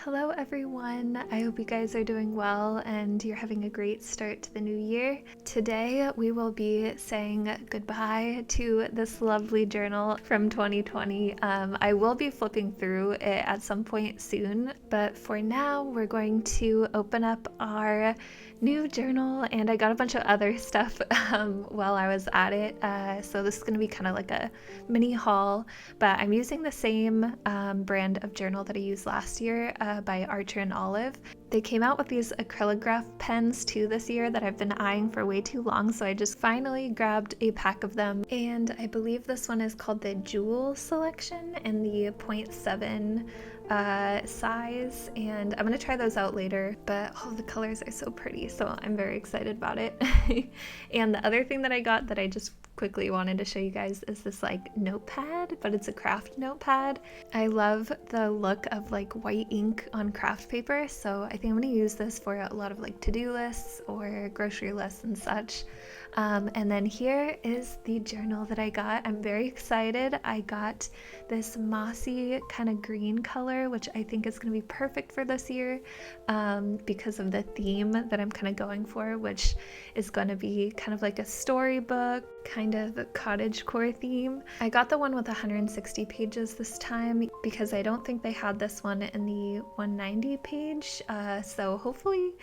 Hello everyone, I hope you guys are doing well and you're having a great start to the new year. Today we will be saying goodbye to this lovely journal from 2020. I will be flipping through it at some point soon, but for now we're going to open up our new journal, and I got a bunch of other stuff while I was at it, so this is going to be kind of like a mini haul, but I'm using the same brand of journal that I used last year by Archer and Olive. They came out with these Acrylograph pens too this year that I've been eyeing for way too long, so I just finally grabbed a pack of them, and I believe this one is called the Jewel Selection in the 0.7 size, and I'm gonna try those out later, but all the colors are so pretty, so I'm very excited about it. And the other thing that I got that I just quickly wanted to show you guys is this like notepad, but it's a Kraft notepad. I love the look of like white ink on craft paper, so I think I'm gonna use this for a lot of like to-do lists or grocery lists and such. And then here is the journal that I got. I'm very excited. I got this mossy kind of green color, which I think is going to be perfect for this year because of the theme that I'm kind of going for, which is going to be kind of like a storybook, kind of a cottagecore theme. I got the one with 160 pages this time because I don't think they had this one in the 190 page, so hopefully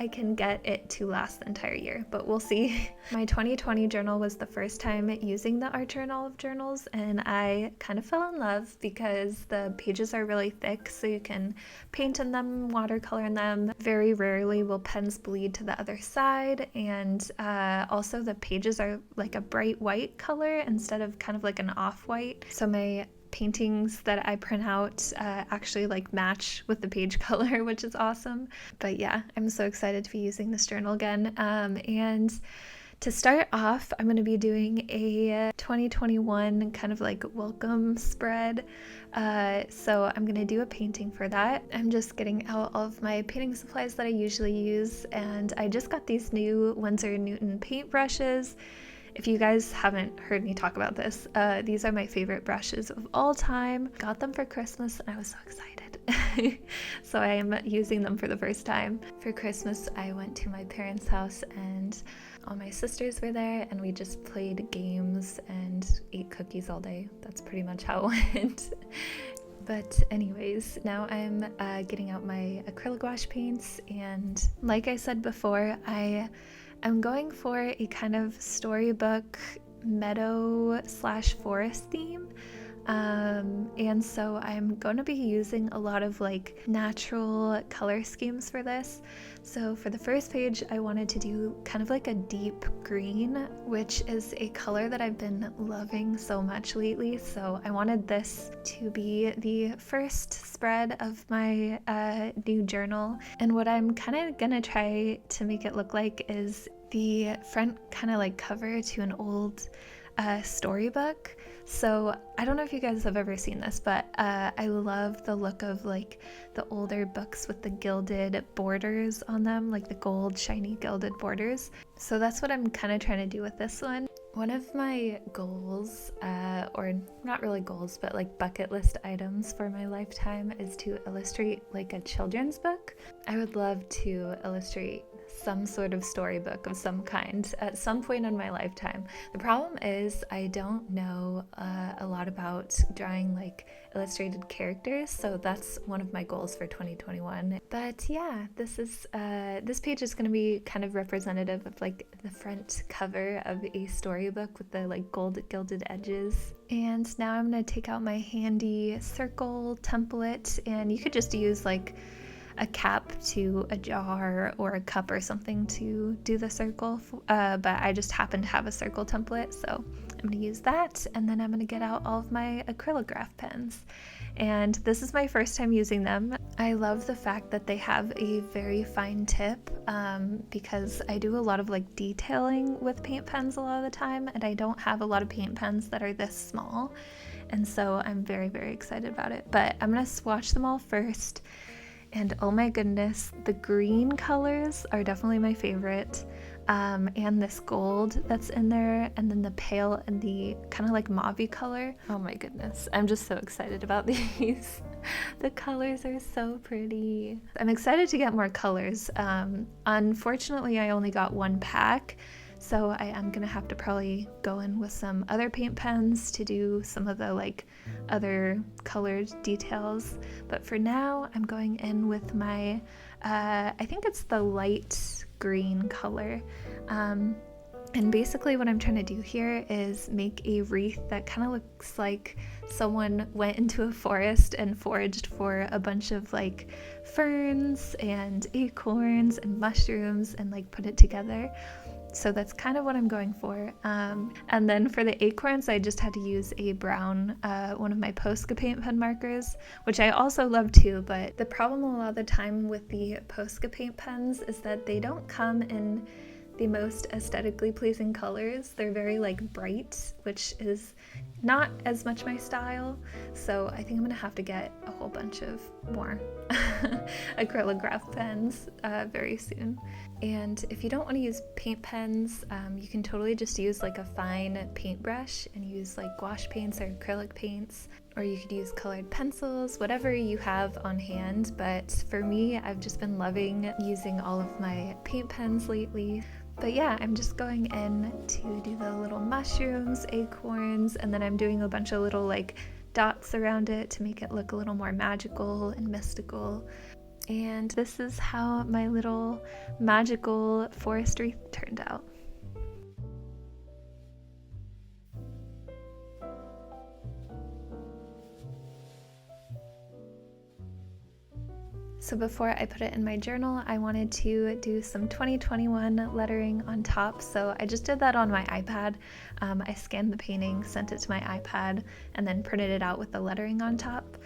I can get it to last the entire year, but we'll see. My 2020 journal was the first time using the Archer and Olive journals, and I kind of fell in love because the pages are really thick, so you can paint in them, watercolor in them. Very rarely will pens bleed to the other side, and also the pages are like a bright white color instead of kind of like an off-white. So my paintings that I print out actually like match with the page color, which is awesome. But yeah, I'm so excited to be using this journal again. And to start off, I'm going to be doing a 2021 kind of like welcome spread. So I'm going to do a painting for that. I'm just getting out all of my painting supplies that I usually use, and I just got these new Winsor & Newton paintbrushes. If you guys haven't heard me talk about this, these are my favorite brushes of all time. Got them for Christmas and I was so excited. So I am using them for the first time. For Christmas, I went to my parents' house and all my sisters were there, and we just played games and ate cookies all day. That's pretty much how it went. But anyways, now I'm getting out my acrylic gouache paints, and like I said before, I'm going for a kind of storybook meadow/forest theme. And so I'm going to be using a lot of like natural color schemes for this. So for the first page, I wanted to do kind of like a deep green, which is a color that I've been loving so much lately. So I wanted this to be the first spread of my new journal. And what I'm kind of gonna try to make it look like is the front kind of like cover to an old storybook. So I don't know if you guys have ever seen this, but I love the look of like the older books with the gilded borders on them, like the gold shiny gilded borders. So that's what I'm kind of trying to do with this one. One of my goals, or not really goals, but like bucket list items for my lifetime is to illustrate like a children's book. I would love to illustrate some sort of storybook of some kind at some point in my lifetime. The problem is I don't know a lot about drawing like illustrated characters, so that's one of my goals for 2021. But yeah, this page is going to be kind of representative of like the front cover of a storybook with the like gold gilded edges. And now I'm going to take out my handy circle template, and you could just use like a cap to a jar or a cup or something to do the circle, but I just happen to have a circle template, so I'm going to use that. And then I'm going to get out all of my Acrylograph pens, and this is my first time using them. I love the fact that they have a very fine tip because I do a lot of like detailing with paint pens a lot of the time, and I don't have a lot of paint pens that are this small, and so I'm very, very excited about it. But I'm going to swatch them all first, And oh my goodness, the green colors are definitely my favorite. And this gold that's in there, and then the pale and the kind of like mauve color. Oh my goodness, I'm just so excited about these. The colors are so pretty. I'm excited to get more colors. Unfortunately, I only got one pack, so I am gonna have to probably go in with some other paint pens to do some of the like other colored details. But for now, I'm going in with my, I think it's the light green color. And basically what I'm trying to do here is make a wreath that kind of looks like someone went into a forest and foraged for a bunch of like ferns and acorns and mushrooms and like put it together. So that's kind of what I'm going for. And then for the acorns, I just had to use a brown, one of my Posca paint pen markers, which I also love too, but the problem a lot of the time with the Posca paint pens is that they don't come in the most aesthetically pleasing colors. They're very like bright, which is not as much my style. So I think I'm gonna have to get a whole bunch of more Acrylograph pens very soon. And if you don't want to use paint pens, you can totally just use like a fine paintbrush and use like gouache paints or acrylic paints, or you could use colored pencils, whatever you have on hand. But for me, I've just been loving using all of my paint pens lately. But yeah, I'm just going in to do the little mushrooms, acorns, and then I'm doing a bunch of little like dots around it to make it look a little more magical and mystical. And this is how my little magical forest wreath turned out. So before I put it in my journal, I wanted to do some 2021 lettering on top. So I just did that on my iPad. I scanned the painting, sent it to my iPad, and then printed it out with the lettering on top.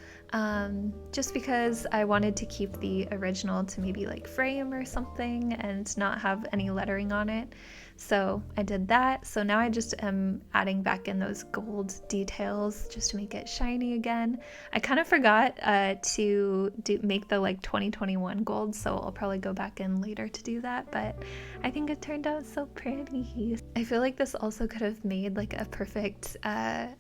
Just because I wanted to keep the original to maybe like frame or something and not have any lettering on it. So I did that. So now I just am adding back in those gold details just to make it shiny again. I kind of forgot to make the like 2021 gold, so I'll probably go back in later to do that, but I think it turned out so pretty. I feel like this also could have made like a perfect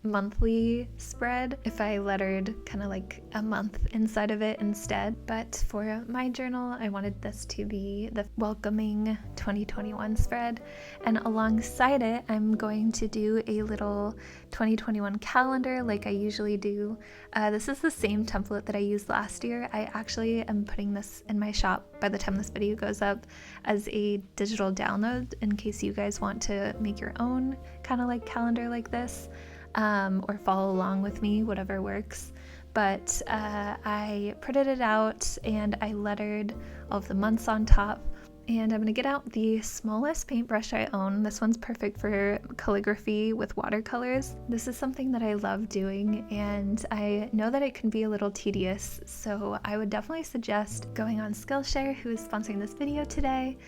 monthly spread if I lettered kind of like a month inside of it instead. But for my journal, I wanted this to be the welcoming 2021 spread. And alongside it, I'm going to do a little 2021 calendar like I usually do. This is the same template that I used last year. I actually am putting this in my shop by the time this video goes up as a digital download in case you guys want to make your own kind of like calendar like this, or follow along with me, whatever works. But I printed it out and I lettered all of the months on top. And I'm going to get out the smallest paintbrush I own. This one's perfect for calligraphy with watercolors. This is something that I love doing, and I know that it can be a little tedious, so I would definitely suggest going on Skillshare, who is sponsoring this video today.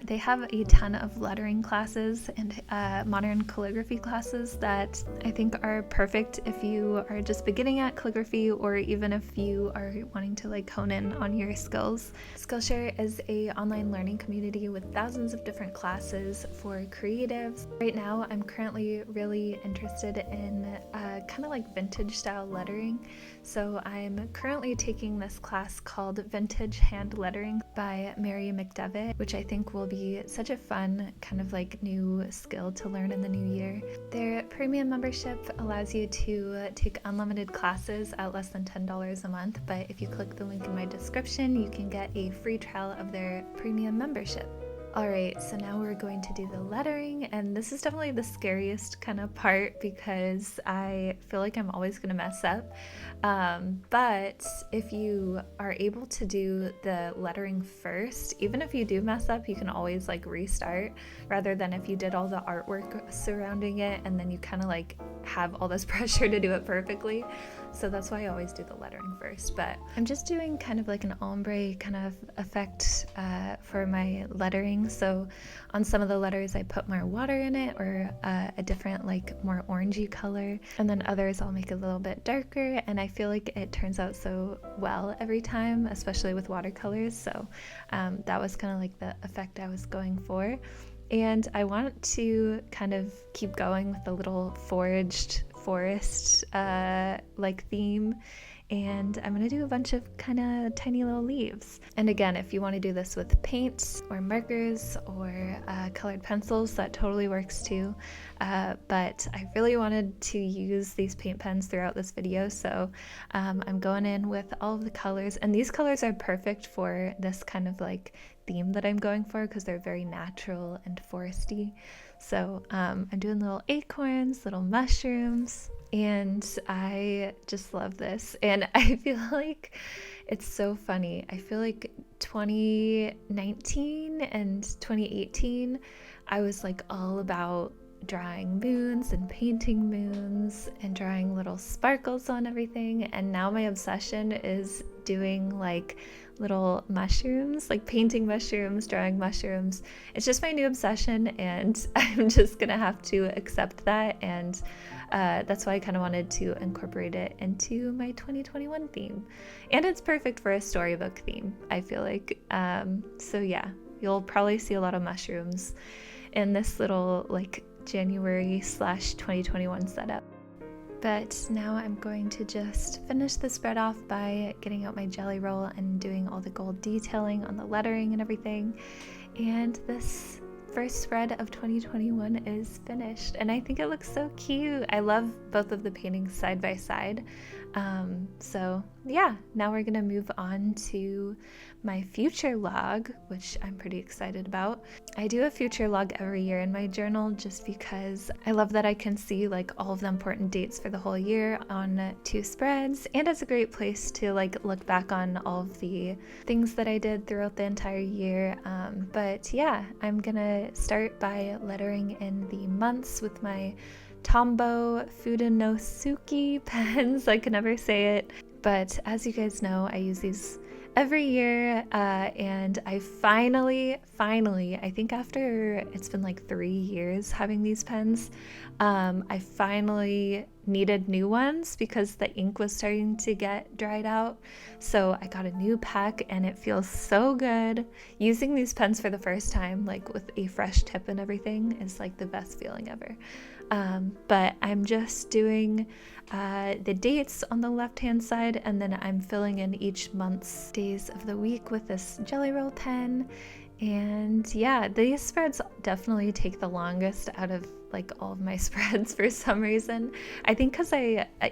They have a ton of lettering classes and modern calligraphy classes that I think are perfect if you are just beginning at calligraphy, or even if you are wanting to like hone in on your skills. Skillshare is a online learning community with thousands of different classes for creatives. Right now, I'm currently really interested in kind of like vintage style lettering. So I'm currently taking this class called Vintage Hand Lettering by Mary McDevitt, which I think will be such a fun kind of like new skill to learn in the new year. Their premium membership allows you to take unlimited classes at less than $10 a month, but if you click the link in my description, you can get a free trial of their premium membership. Alright, so now we're going to do the lettering, and this is definitely the scariest kind of part because I feel like I'm always going to mess up. But if you are able to do the lettering first, even if you do mess up, you can always like restart, rather than if you did all the artwork surrounding it and then you kind of like have all this pressure to do it perfectly. So that's why I always do the lettering first. But I'm just doing kind of like an ombre kind of effect for my lettering. So on some of the letters I put more water in it, or a different like more orangey color, and then others I'll make a little bit darker, and I feel like it turns out so well every time, especially with watercolors. So that was kind of like the effect I was going for. And I want to kind of keep going with the little foraged forest like theme, and I'm gonna do a bunch of kind of tiny little leaves. And again, if you want to do this with paints or markers or colored pencils, that totally works too. But I really wanted to use these paint pens throughout this video, so I'm going in with all of the colors, and these colors are perfect for this kind of like theme that I'm going for because they're very natural and foresty. So I'm doing little acorns, little mushrooms, and I just love this. And I feel like it's so funny. I feel like 2019 and 2018, I was like all about drawing moons and painting moons and drawing little sparkles on everything. And now my obsession is doing like little mushrooms, like painting mushrooms, drawing mushrooms. It's just my new obsession, and I'm just gonna have to accept that. And that's why I kind of wanted to incorporate it into my 2021 theme. And it's perfect for a storybook theme, I feel like. So yeah, you'll probably see a lot of mushrooms in this little like January/2021 setup. But now I'm going to just finish the spread off by getting out my jelly roll and doing all the gold detailing on the lettering and everything. And this first spread of 2021 is finished, and I think it looks so cute. I love both of the paintings side by side. So yeah, now we're gonna move on to my future log, which I'm pretty excited about. I do a future log every year in my journal just because I love that I can see like all of the important dates for the whole year on 2 spreads, and it's a great place to like look back on all of the things that I did throughout the entire year. But yeah, I'm gonna start by lettering in the months with my Tombow Fudenosuke pens. I can never say it, but as you guys know, I use these every year, and I finally, I think after it's been like 3 years having these pens, I finally needed new ones because the ink was starting to get dried out. So I got a new pack, and it feels so good. Using these pens for the first time, like with a fresh tip and everything, is like the best feeling ever. But I'm just doing the dates on the left-hand side, and then I'm filling in each month's days of the week with this jelly roll pen. And yeah, these spreads definitely take the longest out of like all of my spreads for some reason. I think because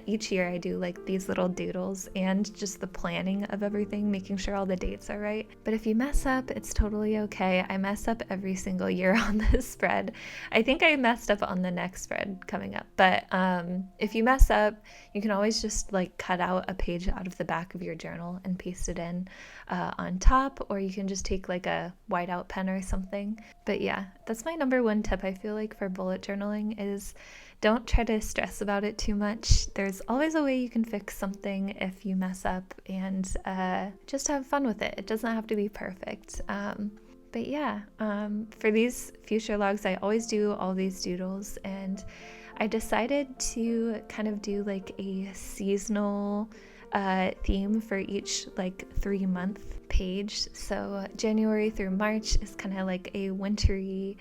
each year I do like these little doodles and just the planning of everything, making sure all the dates are right. But if you mess up, it's totally okay. I mess up every single year on this spread. I think I messed up on the next spread coming up, but if you mess up, you can always just like cut out a page out of the back of your journal and paste it in on top, or you can just take like a whiteout pen or something. But yeah, that's my number one tip I feel like for bullet journaling is don't try to stress about it too much. There's always a way you can fix something if you mess up, and just have fun with it. It doesn't have to be perfect. But yeah, for these future logs, I always do all these doodles, and I decided to kind of do like a seasonal theme for each like 3-month page. So January through March is kind of like a wintry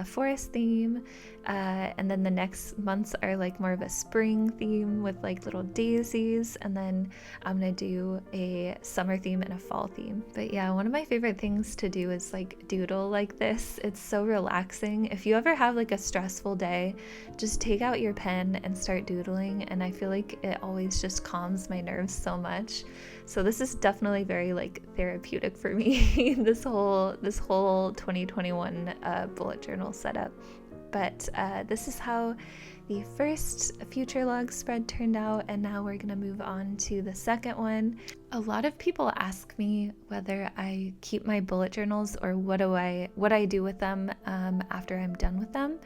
forest theme, and then the next months are like more of a spring theme with like little daisies, and then I'm gonna do a summer theme and a fall theme. But yeah, one of my favorite things to do is like doodle like this. It's so relaxing. If you ever have like a stressful day, just take out your pen and start doodling, and I feel like it always just calms my nerves so much. So this is definitely very like therapeutic for me, this whole 2021 bullet journal setup. But this is how the first future log spread turned out, and now we're gonna move on to the second one. A lot of people ask me whether I keep my bullet journals or what I do with them after I'm done with them.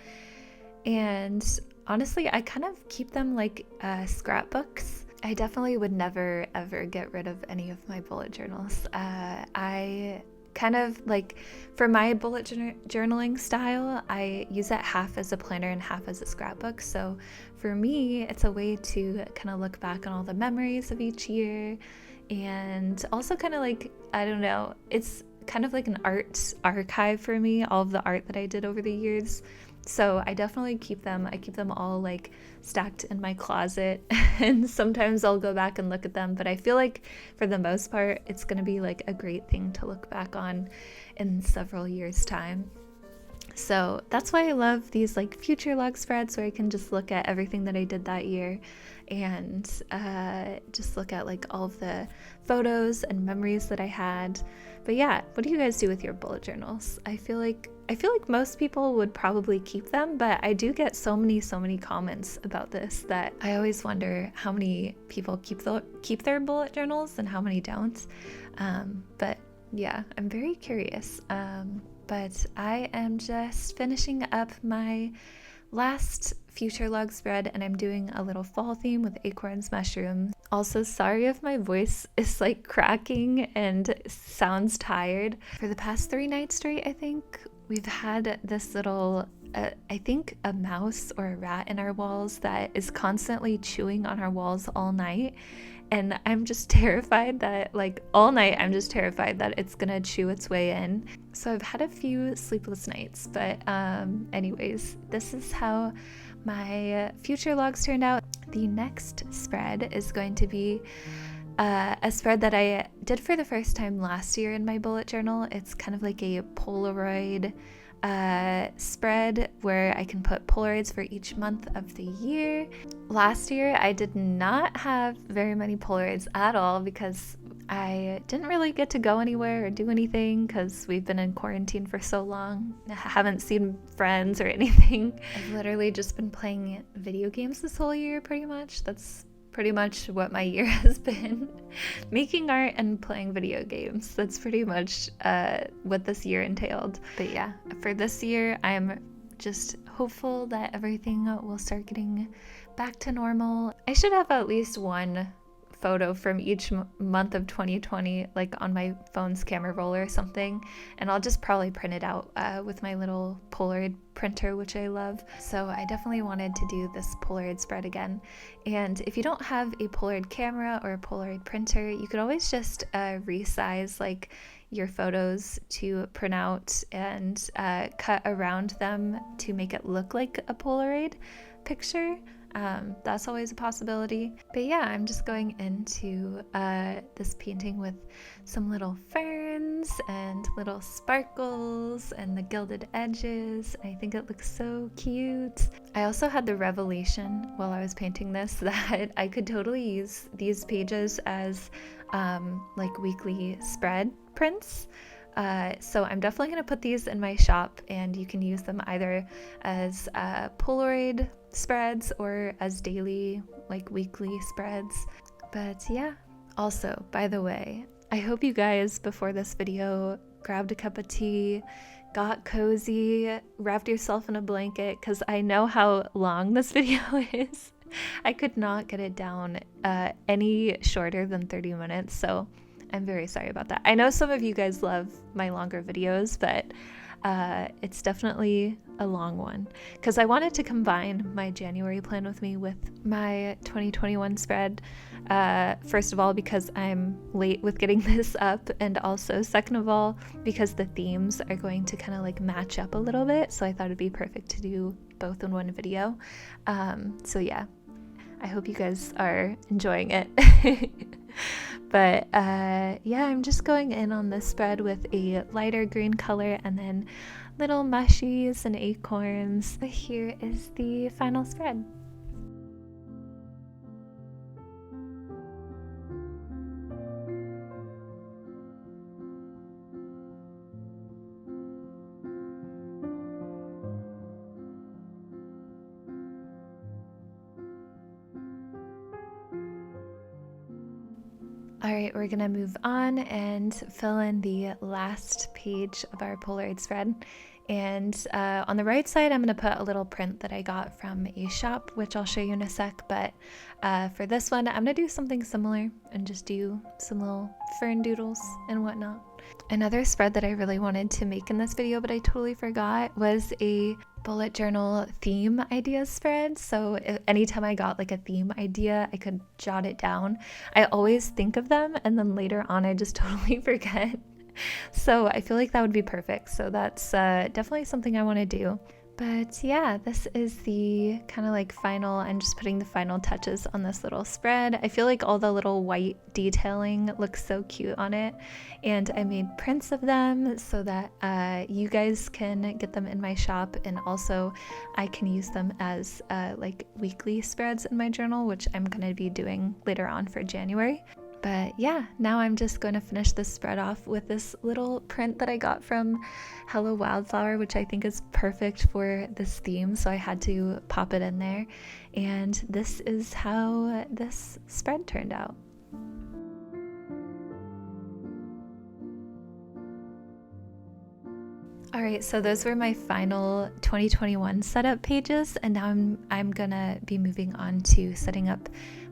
And honestly, I kind of keep them like scrapbooks. I definitely would never ever get rid of any of my bullet journals. I kind of like, for my bullet journaling style, I use it half as a planner and half as a scrapbook. So for me, it's a way to kind of look back on all the memories of each year, and also kind of like, I don't know, it's kind of like an art archive for me, all of the art that I did over the years. So I definitely keep them. I keep them all like stacked in my closet, and sometimes I'll go back and look at them, but I feel like for the most part it's going to be like a great thing to look back on in several years' time. So that's why I love these like future log spreads, where I can just look at everything that I did that year, and just look at like all of the photos and memories that I had. But yeah, what do you guys do with your bullet journals? I feel like most people would probably keep them, but I do get so many comments about this that I always wonder how many people keep their bullet journals and how many don't. But yeah, I'm very curious. But I am just finishing up my last future log spread, and I'm doing a little fall theme with acorns, mushrooms. Also, sorry if my voice is like cracking and sounds tired. For the past 3 nights straight, I think, we've had this little, I think a mouse or a rat in our walls that is constantly chewing on our walls all night. And I'm just terrified that, like, all night, I'm just terrified that it's gonna chew its way in. So I've had a few sleepless nights, but anyways, this is how my future logs turned out. The next spread is going to be a spread that I did for the first time last year in my bullet journal. It's kind of like a Polaroid spread where I can put Polaroids for each month of the year. Last year I did not have very many Polaroids at all because I didn't really get to go anywhere or do anything because we've been in quarantine for so long. I haven't seen friends or anything. I've literally just been playing video games this whole year, pretty much. That's pretty much what my year has been. Making art and playing video games. That's pretty much what this year entailed. But yeah, for this year, I'm just hopeful that everything will start getting back to normal. I should have at least one photo from each month of 2020 like on my phone's camera roll or something, and I'll just probably print it out with my little Polaroid printer, which I love. So I definitely wanted to do this Polaroid spread again. And if you don't have a Polaroid camera or a Polaroid printer, you could always just resize like your photos to print out and cut around them to make it look like a Polaroid picture. That's always a possibility. But yeah, I'm just going into this painting with some little ferns and little sparkles and the gilded edges. I think it looks so cute. I also had the revelation while I was painting this that I could totally use these pages as like weekly spread prints. So I'm definitely going to put these in my shop, and you can use them either as Polaroid spreads or as daily, like weekly spreads. But yeah, also, by the way, I hope you guys before this video grabbed a cup of tea, got cozy, wrapped yourself in a blanket, because I know how long this video is. I could not get it down any shorter than 30 minutes, so I'm very sorry about that. I know some of you guys love my longer videos, but it's definitely a long one because I wanted to combine my January plan with me with my 2021 spread. First of all, because I'm late with getting this up, and also second of all, because the themes are going to kind of like match up a little bit. So I thought it'd be perfect to do both in one video. So yeah, I hope you guys are enjoying it. But yeah, I'm just going in on this spread with a lighter green color and then little mushies and acorns. But here is the final spread. All right, we're gonna move on and fill in the last page of our Polaroid spread. And on the right side, I'm gonna put a little print that I got from a shop, which I'll show you in a sec. But for this one, I'm gonna do something similar and just do some little fern doodles and whatnot. Another spread that I really wanted to make in this video, but I totally forgot, was a bullet journal theme idea spread. So anytime I got like a theme idea, I could jot it down. I always think of them and then later on I just totally forget. So I feel like that would be perfect. So that's definitely something I want to do. But yeah, this is the kind of like final, I'm just putting the final touches on this little spread. I feel like all the little white detailing looks so cute on it. And I made prints of them so that you guys can get them in my shop. And also I can use them as like weekly spreads in my journal, which I'm going to be doing later on for January. But yeah, now I'm just going to finish this spread off with this little print that I got from Hello Wildflower, which I think is perfect for this theme, so I had to pop it in there. And this is how this spread turned out. All right, so those were my final 2021 setup pages, and now I'm gonna be moving on to setting up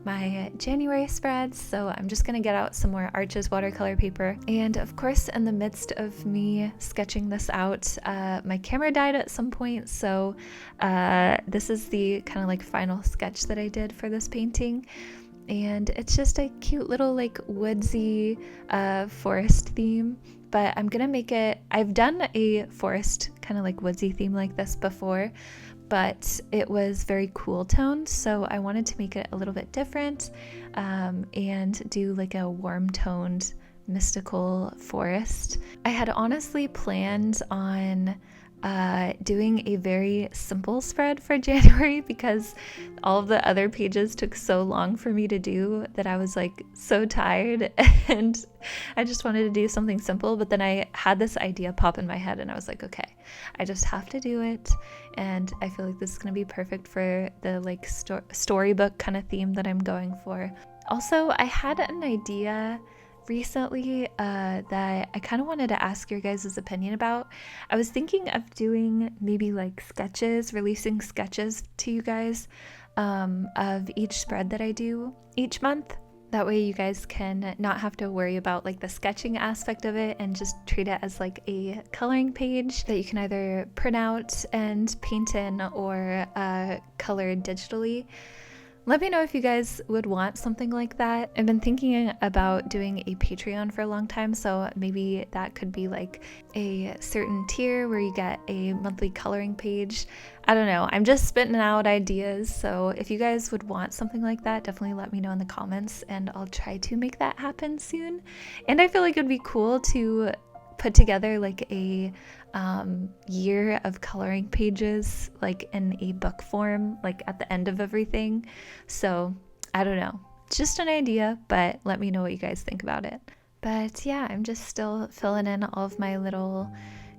my January spreads. So I'm just gonna get out some more Arches watercolor paper. And of course, in the midst of me sketching this out, my camera died at some point. So this is the kind of like final sketch that I did for this painting. And it's just a cute little like woodsy forest theme. But I'm gonna make it, I've done a forest kind of like woodsy theme like this before, but it was very cool toned, so I wanted to make it a little bit different and do like a warm toned mystical forest. I had honestly planned on doing a very simple spread for January because all of the other pages took so long for me to do that I was like so tired and I just wanted to do something simple. But then I had this idea pop in my head and I was like, okay, I just have to do it. And I feel like this is going to be perfect for the like storybook kind of theme that I'm going for. Also, I had an idea recently that I kind of wanted to ask your guys' opinion about. I was thinking of doing maybe like sketches, releasing sketches to you guys of each spread that I do each month. That way you guys can not have to worry about like the sketching aspect of it and just treat it as like a coloring page that you can either print out and paint in or color digitally. Let me know if you guys would want something like that. I've been thinking about doing a Patreon for a long time, so maybe that could be like a certain tier where you get a monthly coloring page. I don't know. I'm just spitting out ideas, so if you guys would want something like that, definitely let me know in the comments and I'll try to make that happen soon. And I feel like it would be cool to put together like a year of coloring pages like in a book form, like at the end of everything. So I don't know, it's just an idea, but let me know what you guys think about it. But yeah, I'm just still filling in all of my little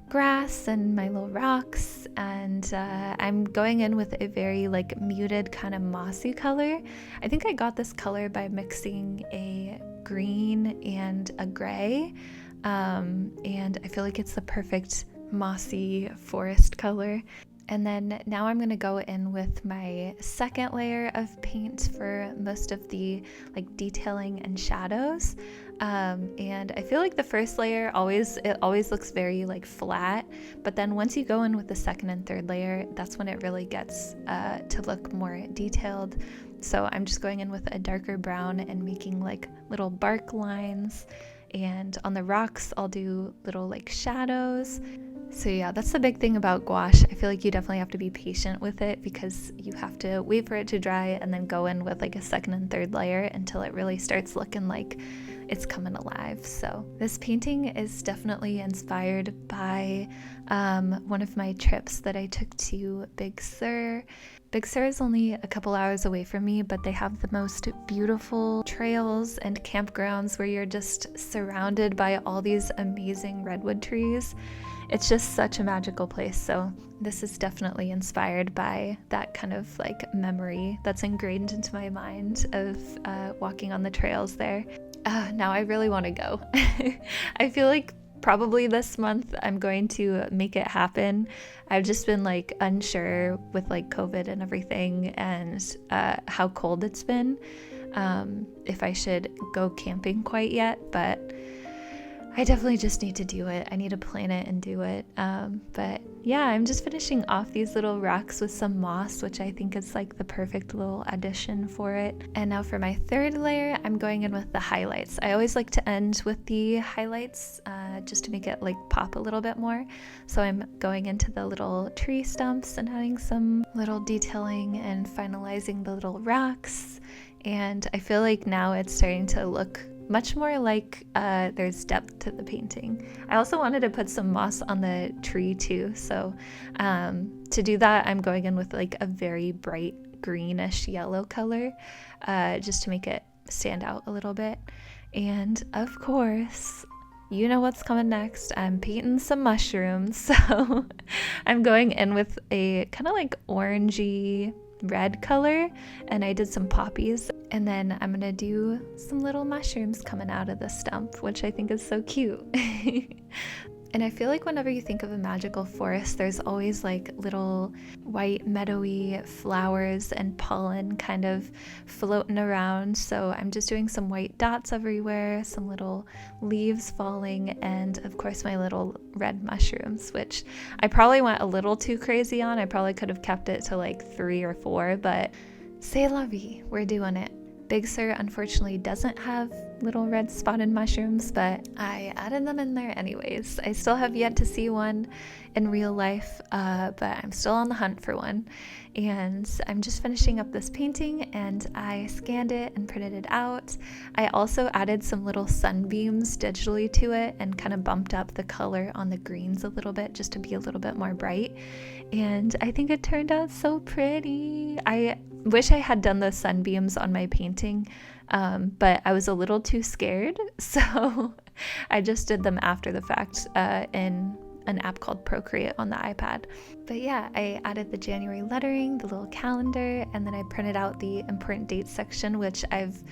grass and my little rocks, and I'm going in with a very like muted kind of mossy color. I think I got this color by mixing a green and a gray, and I feel like it's the perfect mossy forest color. And then now I'm going to go in with my second layer of paint for most of the like detailing and shadows. And I feel like the first layer always looks very like flat, but then once you go in with the second and third layer, that's when it really gets to look more detailed. So I'm just going in with a darker brown and making like little bark lines, and on the rocks I'll do little like shadows. So yeah, that's the big thing about gouache. I feel like you definitely have to be patient with it because you have to wait for it to dry and then go in with like a second and third layer until it really starts looking like it's coming alive. So this painting is definitely inspired by one of my trips that I took to Big Sur. Big Sur is only a couple hours away from me, but they have the most beautiful trails and campgrounds where you're just surrounded by all these amazing redwood trees. It's just such a magical place. So this is definitely inspired by that kind of like memory that's ingrained into my mind of walking on the trails there. Now I really want to go. I feel like probably this month I'm going to make it happen. I've just been like unsure with like COVID and everything, and how cold it's been, if I should go camping quite yet, but I definitely just need to do it. I need to plan it and do it. But yeah, I'm just finishing off these little rocks with some moss, which I think is like the perfect little addition for it. And now for my third layer, I'm going in with the highlights. I always like to end with the highlights, just to make it like pop a little bit more. So I'm going into the little tree stumps and adding some little detailing and finalizing the little rocks. And I feel like now it's starting to look much more like there's depth to the painting. I also wanted to put some moss on the tree too, so to do that I'm going in with like a very bright greenish yellow color, just to make it stand out a little bit. And of course, you know what's coming next. I'm painting some mushrooms, so I'm going in with a kind of like orangey red color, and I did some poppies, and then I'm gonna do some little mushrooms coming out of the stump, which I think is so cute. And I feel like whenever you think of a magical forest, there's always like little white meadowy flowers and pollen kind of floating around. So I'm just doing some white dots everywhere, some little leaves falling, and of course my little red mushrooms, which I probably went a little too crazy on. I probably could have kept it to like 3 or 4, but c'est la vie, we're doing it. Big Sur unfortunately doesn't have little red spotted mushrooms, but I added them in there anyways. I still have yet to see one in real life, but I'm still on the hunt for one. And I'm just finishing up this painting, and I scanned it and printed it out. I also added some little sunbeams digitally to it and kind of bumped up the color on the greens a little bit just to be a little bit more bright. And I think it turned out so pretty. I wish I had done the sunbeams on my painting, but I was a little too scared, so I just did them after the fact in an app called Procreate on the iPad. But yeah, I added the January lettering, the little calendar, and then I printed out the important dates section, which I've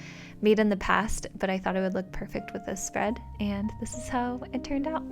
made in the past, but I thought it would look perfect with this spread, and this is how it turned out.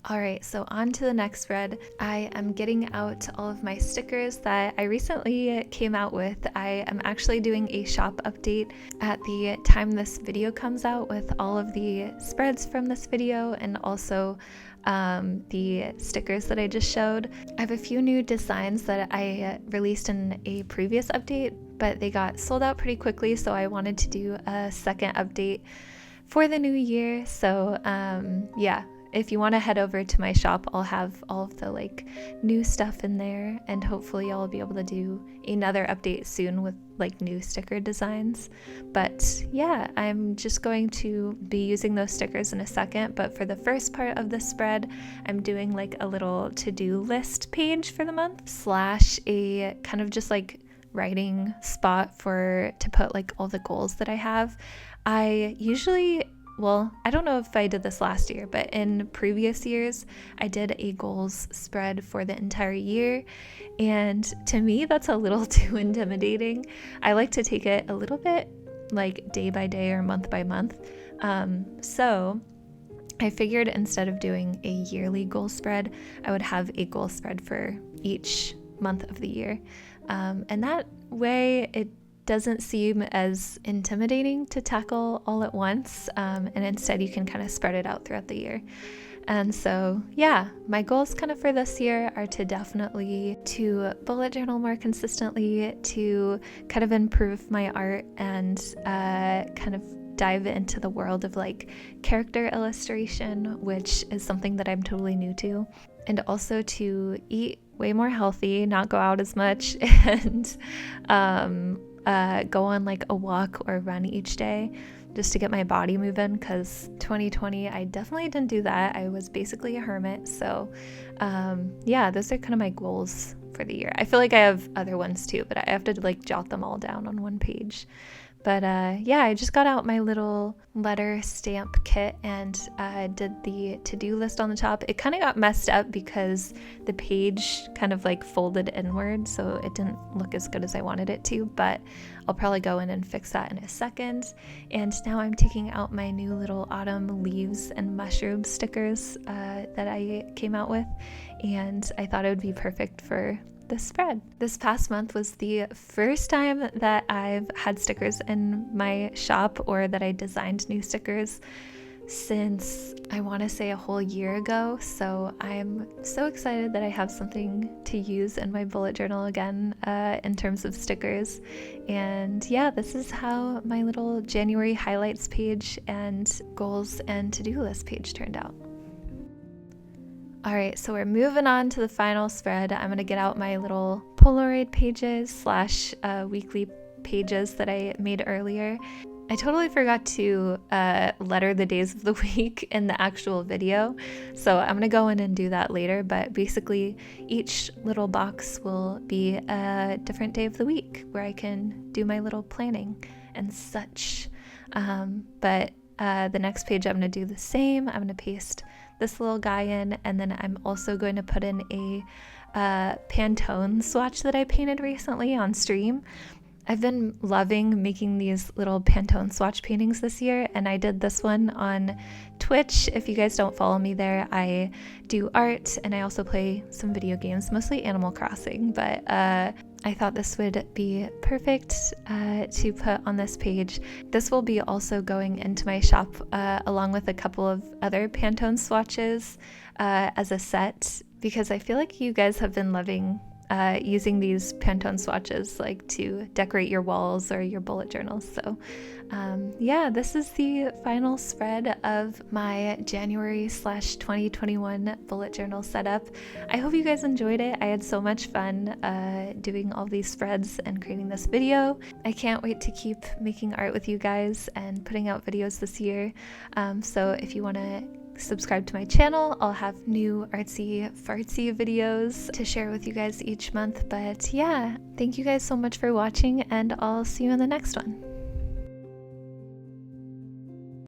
All right, so on to the next spread. I am getting out all of my stickers that I recently came out with. I am actually doing a shop update at the time this video comes out with all of the spreads from this video and also the stickers that I just showed. I have a few new designs that I released in a previous update, but they got sold out pretty quickly, so I wanted to do a second update for the new year. So yeah. If you want to head over to my shop, I'll have all of the like new stuff in there, and hopefully I'll be able to do another update soon with like new sticker designs. But yeah, I'm just going to be using those stickers in a second, but for the first part of the spread, I'm doing like a little to-do list page for the month / a kind of just like writing spot to put like all the goals that I have. Well, I don't know if I did this last year, but in previous years, I did a goals spread for the entire year. And to me, that's a little too intimidating. I like to take it a little bit like day by day or month by month. So I figured instead of doing a yearly goal spread, I would have a goal spread for each month of the year. And that way it doesn't seem as intimidating to tackle all at once, and instead you can kind of spread it out throughout the year. And so yeah, my goals kind of for this year are to definitely to bullet journal more consistently, to kind of improve my art and kind of dive into the world of like character illustration, which is something that I'm totally new to, and also to eat way more healthy, not go out as much, and go on like a walk or run each day just to get my body moving, because 2020 I definitely didn't do that. I was basically a hermit. So yeah, those are kind of my goals for the year. I feel like I have other ones too, but I have to like jot them all down on one page. But yeah, I just got out my little letter stamp kit and did the to-do list on the top. It kind of got messed up because the page kind of like folded inward, so it didn't look as good as I wanted it to, but I'll probably go in and fix that in a second. And now I'm taking out my new little autumn leaves and mushroom stickers that I came out with, and I thought it would be perfect for the spread. This past month was the first time that I've had stickers in my shop, or that I designed new stickers, since I want to say a whole year ago. So I'm so excited that I have something to use in my bullet journal again in terms of stickers. And yeah, this is how my little January highlights page and goals and to-do list page turned out. All right, so we're moving on to the final spread. I'm going to get out my little Polaroid pages / weekly pages that I made earlier. I totally forgot to letter the days of the week in the actual video, so I'm going to go in and do that later, but basically each little box will be a different day of the week where I can do my little planning and such. But the next page I'm going to do the same. I'm going to paste this little guy in, and then I'm also going to put in a Pantone swatch that I painted recently on stream. I've been loving making these little Pantone swatch paintings this year, and I did this one on Twitch. If you guys don't follow me there, I do art and I also play some video games, mostly Animal Crossing, but I thought this would be perfect to put on this page. This will be also going into my shop along with a couple of other Pantone swatches as a set, because I feel like you guys have been loving using these Pantone swatches like to decorate your walls or your bullet journals. So yeah, this is the final spread of my January / 2021 bullet journal setup. I hope you guys enjoyed it. I had so much fun doing all these spreads and creating this video. I can't wait to keep making art with you guys and putting out videos this year. So if you want to subscribe to my channel, I'll have new artsy fartsy videos to share with you guys each month. But yeah, thank you guys so much for watching, and I'll see you in the next one.